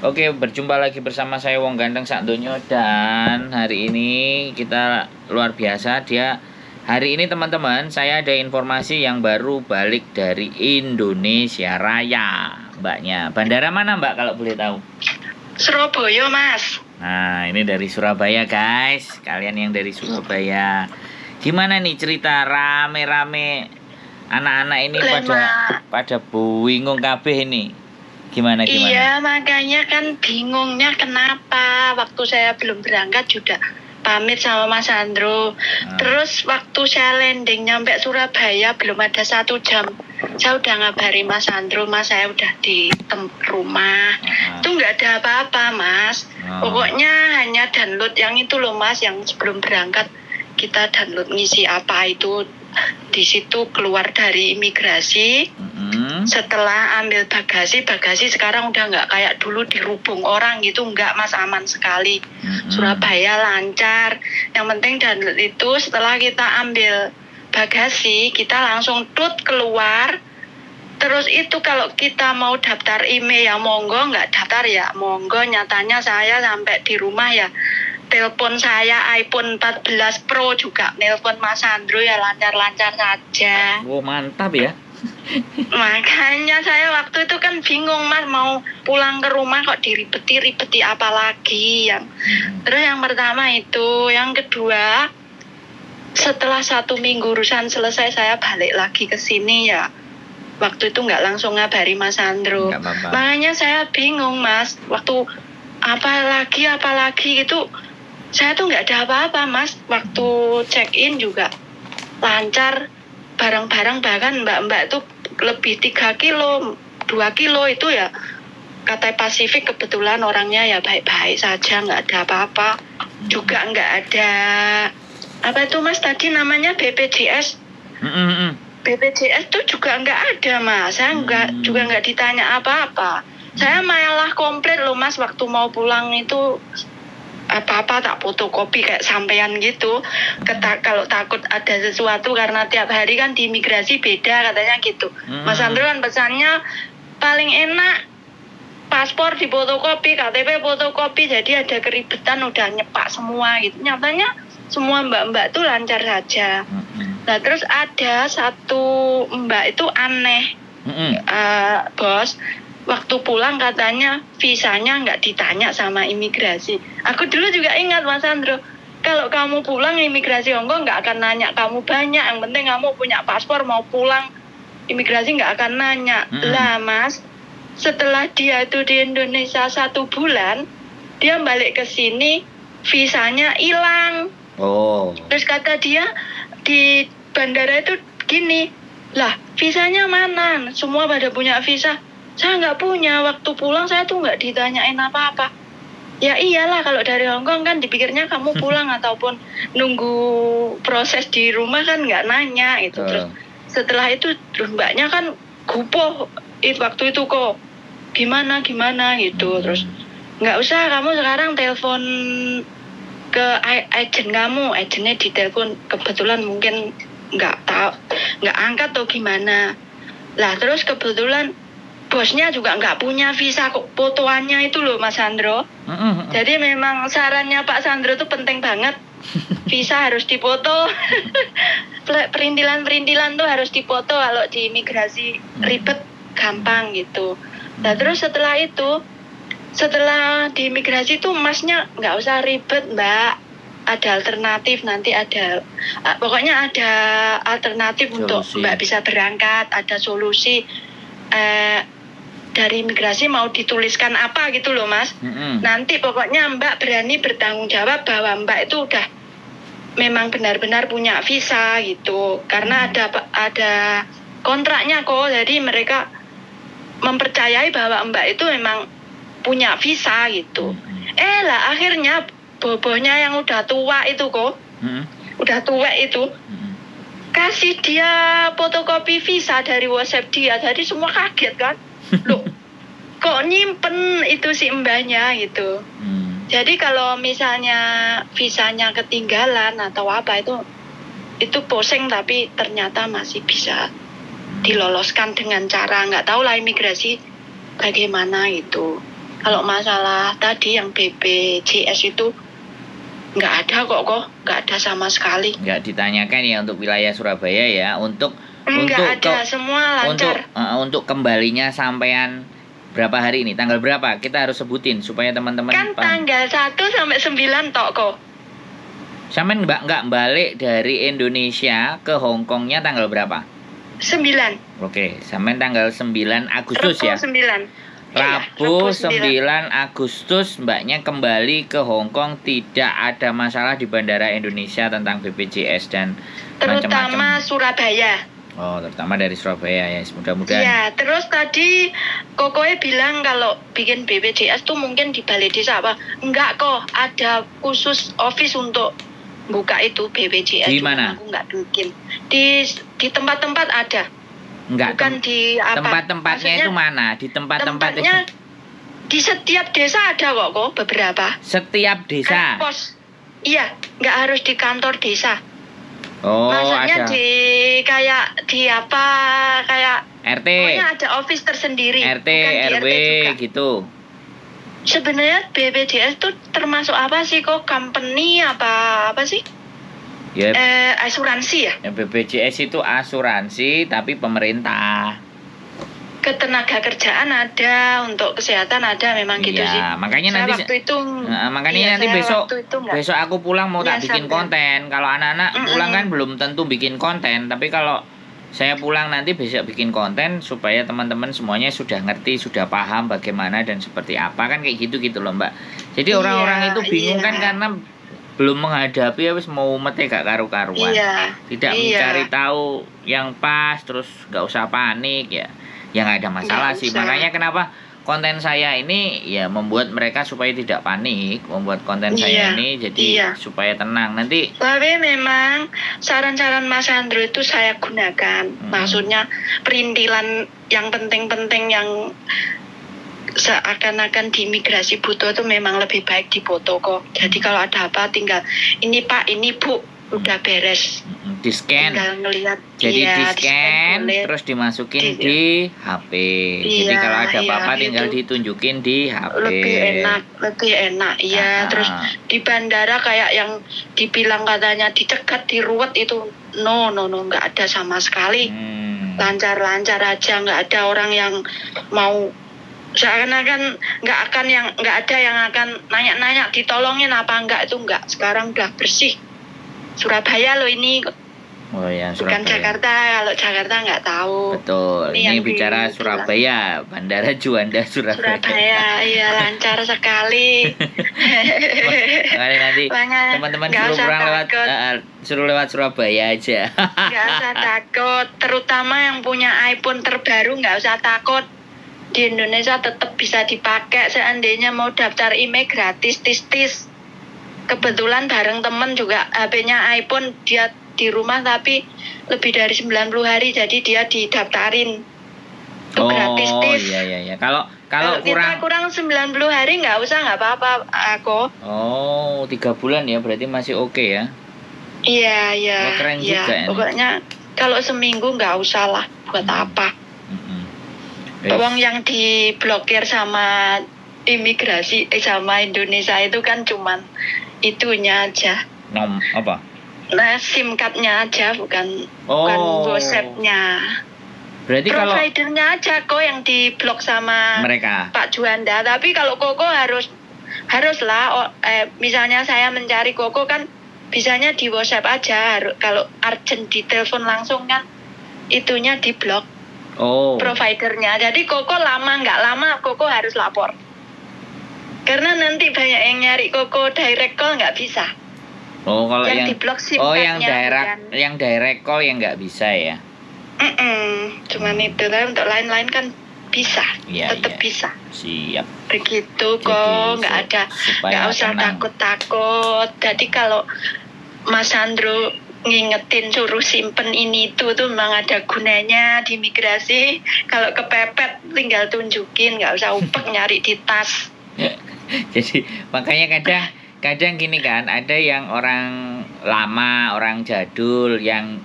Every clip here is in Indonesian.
Oke, berjumpa lagi bersama saya Wong Ganteng Sak Donyo, dan hari ini kita luar biasa. Hari ini teman-teman, saya ada informasi yang baru balik dari Indonesia Raya, Mbaknya. Bandara mana, Mbak, kalau boleh tahu? Surabaya, Mas. Nah, ini dari Surabaya, guys. Kalian yang dari Surabaya, gimana nih cerita rame-rame anak-anak ini pada bingung kabeh ini? Gimana? Iya, makanya kan bingungnya kenapa waktu saya belum berangkat juga pamit sama Mas Andro. Terus waktu saya landing nyampe Surabaya belum ada 1 jam, saya udah ngabari Mas Andro, Mas saya udah di rumah. Itu nggak ada apa-apa, Mas. Pokoknya hanya download yang itu loh, Mas, yang sebelum berangkat kita download ngisi apa itu. Di situ keluar dari imigrasi. Setelah ambil bagasi sekarang udah nggak kayak dulu dirubung orang gitu, nggak, Mas, aman sekali. Surabaya lancar. Yang penting download itu setelah kita ambil bagasi kita langsung keluar. Terus itu kalau kita mau daftar email ya monggo, nggak daftar ya monggo. Nyatanya saya sampai di rumah ya telepon saya iPhone 14 Pro juga nelpon Mas Andro ya lancar-lancar saja. Oh, mantap ya. Makanya saya waktu itu kan bingung, Mas, mau pulang ke rumah kok diribeti apa lagi yang. Terus yang pertama itu, yang kedua setelah 1 minggu urusan selesai saya balik lagi ke sini ya. Waktu itu nggak langsung ngabari Mas Andro. Makanya saya bingung, Mas. Waktu apalagi gitu saya tuh nggak ada apa-apa, Mas. Waktu check in juga lancar. Barang-barang bahkan mbak-mbak tuh lebih 3 kilo 2 kilo itu ya Cathay Pacific kebetulan orangnya ya baik-baik saja, nggak ada apa-apa. Juga nggak ada apa itu, Mas, tadi namanya BPJS. BPJS tuh juga nggak ada, Mas. Saya nggak ditanya apa-apa. Saya malah komplit loh, Mas, waktu mau pulang itu apa-apa tak fotokopi kayak sampean gitu. Kalau takut ada sesuatu, karena tiap hari kan di imigrasi beda katanya gitu. Mas Andro kan pesannya paling enak paspor di fotokopi, KTP fotokopi, jadi ada keribetan udah nyepak semua gitu. Nyatanya semua mbak-mbak tuh lancar saja. Nah terus ada satu mbak itu aneh, bos. Waktu pulang katanya visanya nggak ditanya sama imigrasi. Aku dulu juga ingat, Mas Andro, kalau kamu pulang imigrasi Hongkong nggak akan nanya kamu banyak, yang penting kamu punya paspor mau pulang, imigrasi nggak akan nanya. Lah, Mas, setelah dia itu di Indonesia 1 bulan, dia balik ke sini visanya hilang. Terus kata dia di bandara itu gini, lah visanya mana? Semua pada punya visa. Saya nggak punya. Waktu pulang saya tuh nggak ditanyain apa-apa. Ya iyalah, kalau dari Hongkong kan dipikirnya kamu pulang ataupun nunggu proses di rumah kan nggak nanya itu. Terus setelah itu mbaknya kan gupoh waktu itu kok gimana gitu. Terus nggak usah, kamu sekarang telepon ke agen kamu, agennya ditelepon, kebetulan mungkin nggak angkat atau gimana. Lah terus kebetulan bosnya juga nggak punya visa kok, fotoannya itu loh, Mas Sandro. Jadi memang sarannya Pak Sandro tuh penting banget. Visa harus dipoto. Perintilan tuh harus dipoto. Kalau di imigrasi ribet, gampang gitu. Nah terus setelah di imigrasi tuh Masnya nggak usah ribet, Mbak. Ada alternatif, nanti pokoknya ada alternatif solusi untuk Mbak bisa berangkat, ada solusi. Dari imigrasi mau dituliskan apa gitu loh, Mas. Nanti pokoknya Mbak berani bertanggung jawab bahwa Mbak itu udah memang benar-benar punya visa gitu. Karena ada kontraknya kok. Jadi mereka mempercayai bahwa Mbak itu memang punya visa gitu. Lah akhirnya bobohnya yang udah tua itu kok. Udah tua itu. Kasih dia fotokopi visa dari WhatsApp dia. Jadi semua kaget kan. Loh, kok nyimpen itu si mbaknya gitu. Jadi kalau misalnya visanya ketinggalan atau apa itu pusing, tapi ternyata masih bisa diloloskan dengan cara, nggak tahu lah imigrasi bagaimana itu. Kalau masalah tadi yang BPJS itu nggak ada nggak ada sama sekali. Nggak ditanyakan ya untuk wilayah Surabaya ya. Untuk Nggak ada, semua lancar. untuk kembalinya sampean berapa hari ini? Tanggal berapa? Kita harus sebutin supaya teman-teman Kan paham. tanggal 1 sampai 9 tok kok. Sampean nggak balik dari Indonesia ke Hong Kongnya tanggal berapa? 9. Oke, sampean tanggal 9 Agustus Rabu ya. 9. Rabu Rabu 9 Agustus mbaknya kembali ke Hong Kong, tidak ada masalah di Bandara Indonesia tentang BPJS dan Terutama macam-macam. Surabaya. Oh, terutama dari Surabaya ya. Mudah-mudahan. Iya, terus tadi Kokoe bilang kalau bikin BPJS tuh mungkin di balai desa apa? Enggak kok, ada khusus office untuk buka itu BPJS. Di Cuman mana? Aku nggak bikin. Di tempat-tempat ada. Enggak, Bukan di apa? tempat-tempatnya Maksudnya, itu mana? Di tempat-tempat itu. tempatnya di setiap desa ada kok beberapa. Setiap desa. Pos. Iya, nggak harus di kantor desa. Oh, Maksudnya ada di apa kayak RT, pokoknya ada office tersendiri. RT, bukan di RW RT juga. gitu. Sebenarnya BPJS itu termasuk apa sih kok? Company apa sih? Ya, Asuransi ya? BPJS itu asuransi tapi pemerintah. Ketenaga kerjaan ada, untuk kesehatan ada, memang gitu sih. Iya, makanya Saya nanti waktu itu makanya iya, nanti saya besok waktu itu nggak. besok aku pulang mau tak Iya, bikin sampai. konten. Kalau anak-anak Mm-mm. pulang kan belum tentu bikin konten, tapi kalau saya pulang nanti besok bikin konten supaya teman-teman semuanya sudah ngerti, sudah paham bagaimana dan seperti apa, kan kayak gitu-gitu loh, Mbak. Jadi Iya, orang-orang itu bingung kan iya. karena belum menghadapi wis mau mete gak karu-karuan. Iya. Tidak mencari tahu yang pas, terus nggak usah panik ya. Ya nggak ada masalah Nggak sih. usah. Makanya kenapa konten saya ini ya membuat mereka supaya tidak panik, membuat konten saya Iya, ini jadi iya. supaya tenang. Nanti Tapi memang saran-saran Mas Andro itu saya gunakan. Maksudnya perintilan yang penting-penting yang seakan-akan di imigrasi butuh itu memang lebih baik dipoto kok. Jadi kalau ada apa tinggal ini Pak, ini Bu, udah beres. di scan. Tinggal ngelihat. Jadi iya, di scan boleh. terus dimasukin Di- di HP. Jadi Iya, kalau ada iya, apa-apa tinggal itu. ditunjukin di HP. lebih enak iya. Ah. Terus di bandara kayak yang dibilang katanya dicegat, diruwet itu no nggak ada sama sekali. Lancar-lancar aja, nggak ada orang yang mau seakan-akan nggak ada yang akan nanya-nanya ditolongin apa enggak, itu enggak. Sekarang udah bersih. Surabaya loh ini, Oh ya, bukan Surabaya. Jakarta. Kalau Jakarta nggak tahu. Betul. Ini Ini yang bicara dibilang. Surabaya, Bandara Juanda Surabaya. Surabaya, iya lancar sekali. Makanya nanti Makanya teman-teman nggak suruh usah pulang lewat takut. suruh lewat Surabaya aja. Nggak usah takut, terutama yang punya iPhone terbaru nggak usah takut. Di Indonesia tetap bisa dipakai. Seandainya mau daftar email gratis, tis. Kebetulan bareng temen juga HP-nya iPhone, dia di rumah tapi lebih dari 90 hari, jadi dia didaftarin. Itu gratis, tis. Iya. Kalau kita kurang 90 hari nggak usah, nggak apa-apa aku. Oh, 3 bulan ya, berarti masih oke ya. Iya. Oh, keren Iya. juga ini. Pokoknya kalau seminggu nggak usah lah, buat apa. Uang yang diblokir sama imigrasi sama Indonesia itu kan cuman itunya aja. Apa? Nah, SIM card-nya aja, bukan WhatsApp-nya. Berarti kalau Providernya aja kok yang diblok sama mereka. Pak Juanda. Tapi kalau Koko haruslah misalnya saya mencari Koko kan bisanya di WhatsApp aja. Kalau urgent ditelepon langsung kan itunya diblok. Providernya. Jadi Koko nggak lama Koko harus lapor. Karena nanti banyak yang nyari Koko direct call nggak bisa. Kalau yang diblok SIM yang card-nya, direct call yang nggak bisa ya. Cuman itu, tapi untuk lain-lain kan bisa. Iya, Tetap bisa. Siap. Begitu Jadi, kok, nggak usah tenang. takut-takut. Jadi kalau Mas Andro ngingetin suruh simpen ini itu tuh memang ada gunanya di imigrasi. Kalau kepepet tinggal tunjukin, nggak usah upek nyari di tas. Jadi makanya kadang gini kan, ada yang orang lama, orang jadul yang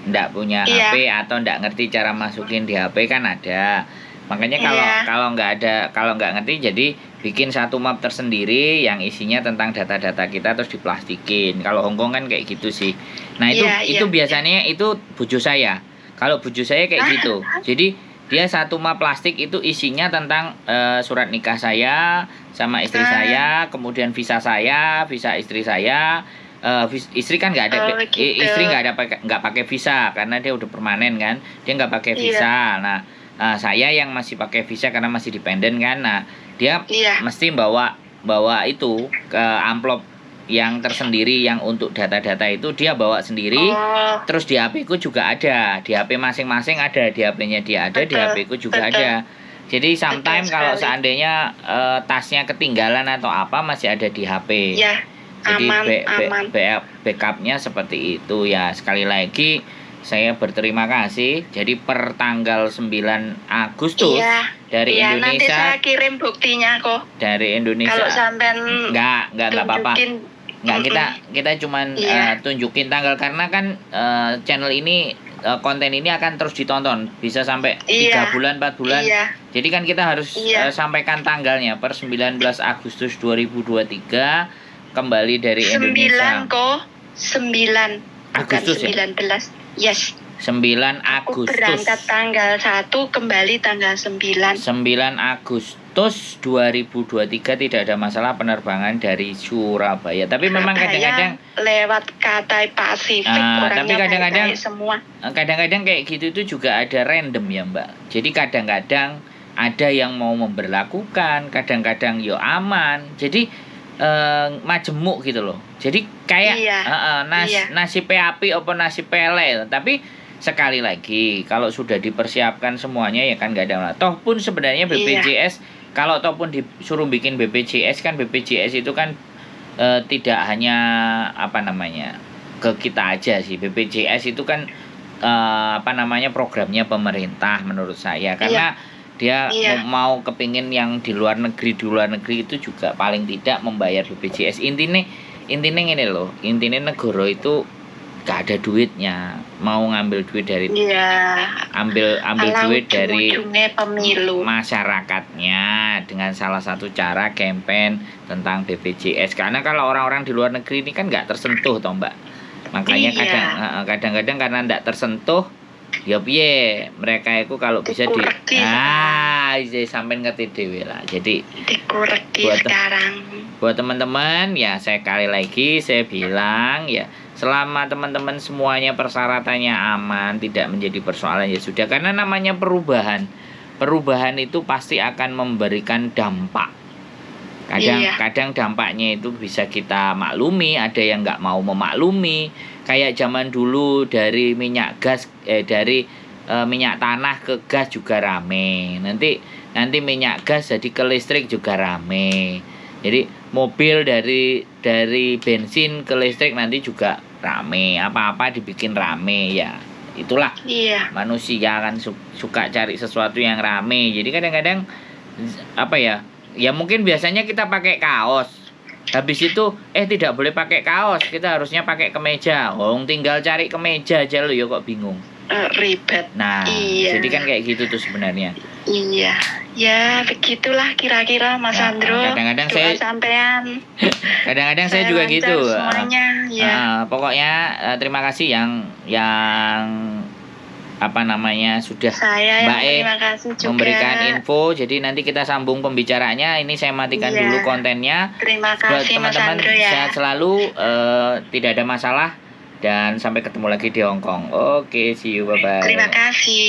ndak punya Iya. HP atau ndak ngerti cara masukin di HP kan ada. Makanya Iya. kalau nggak ngerti, jadi bikin satu map tersendiri yang isinya tentang data-data kita terus diplastikin. Kalau Hongkong kan kayak gitu sih. Nah itu biasanya itu bojo saya. Kalau bojo saya kayak gitu. Jadi dia satu map plastik itu isinya tentang surat nikah saya sama istri saya, kemudian visa saya, visa istri saya. Istri kan nggak ada, istri nggak pakai visa karena dia udah permanen kan, dia nggak pakai visa. Nah saya yang masih pakai visa karena masih dependen kan. Nah dia mesti bawa itu ke amplop yang tersendiri yang untuk data-data itu dia bawa sendiri. Terus di HP ku juga ada, di HP masing-masing ada, di HP-nya dia ada, di HP ku juga ada. Jadi sometimes kalau seandainya tasnya ketinggalan atau apa masih ada di HP. Jadi aman. Backupnya seperti itu ya. Sekali lagi saya berterima kasih. Jadi per tanggal 9 Agustus dari Indonesia. Nanti saya kirim buktinya kok. Dari Indonesia. Kalau sampai enggak apa-apa. Enggak, kita cuman tunjukin tanggal karena kan channel ini konten ini akan terus ditonton. Bisa sampai 3 bulan, 4 bulan. Jadi kan kita harus sampaikan tanggalnya per 19 Agustus 2023 kembali dari Indonesia. 9 Agustus 19. Yes. 9 Agustus. Aku berangkat tanggal 1, kembali tanggal 9. 9 Agustus 2023 tidak ada masalah penerbangan dari Surabaya. Tapi memang kadang-kadang lewat Cathay Pacific tapi kadang-kadang semua. Kadang-kadang kayak gitu itu juga ada random ya, Mbak. Jadi kadang-kadang ada yang mau memberlakukan, kadang-kadang yo aman. Jadi majemuk gitu loh. Jadi kayak nasi api apa nasi pele. Tapi sekali lagi kalau sudah dipersiapkan semuanya ya kan nggak ada masalah. Toh pun sebenarnya BPJS kalau toh pun disuruh bikin BPJS kan BPJS itu kan tidak hanya ke kita aja sih. BPJS itu kan programnya pemerintah menurut saya karena dia mau kepingin yang di luar negeri itu juga paling tidak membayar BPJS. Intinya ini loh, intinya negara itu gak ada duitnya, mau ngambil duit dari ambil duit dari pemilu masyarakatnya dengan salah satu cara campaign tentang BPJS. Karena kalau orang-orang di luar negeri ini kan nggak tersentuh toh Mbak, makanya kadang-kadang karena nggak tersentuh ya piye mereka itu kalau bisa sampai ngerti dewe lah. Jadi buat teman-teman ya sekali lagi saya bilang ya selama teman-teman semuanya persyaratannya aman, tidak menjadi persoalan ya sudah, karena namanya perubahan itu pasti akan memberikan dampak. Kadang dampaknya itu bisa kita maklumi, ada yang nggak mau memaklumi. Kayak zaman dulu dari minyak tanah ke gas juga rame. Nanti minyak gas jadi ke listrik juga rame. Jadi mobil dari bensin ke listrik nanti juga rame. Apa-apa dibikin rame ya. Itulah manusia kan suka cari sesuatu yang rame. Jadi kadang-kadang ya mungkin biasanya kita pakai kaos. Habis itu tidak boleh pakai kaos, kita harusnya pakai kemeja. Tinggal cari kemeja aja lo ya kok bingung. Ribet. Nah, jadi kan kayak gitu tuh sebenarnya. Iya. Ya, begitulah kira-kira Mas Andro. Kadang-kadang saya juga gitu. Semuanya, pokoknya terima kasih yang sudah baik memberikan info. Jadi nanti kita sambung pembicaranya. Ini saya matikan dulu kontennya. Terima kasih buat teman-teman sehat selalu, tidak ada masalah dan sampai ketemu lagi di Hongkong. Oke, see you, bye bye. Terima kasih.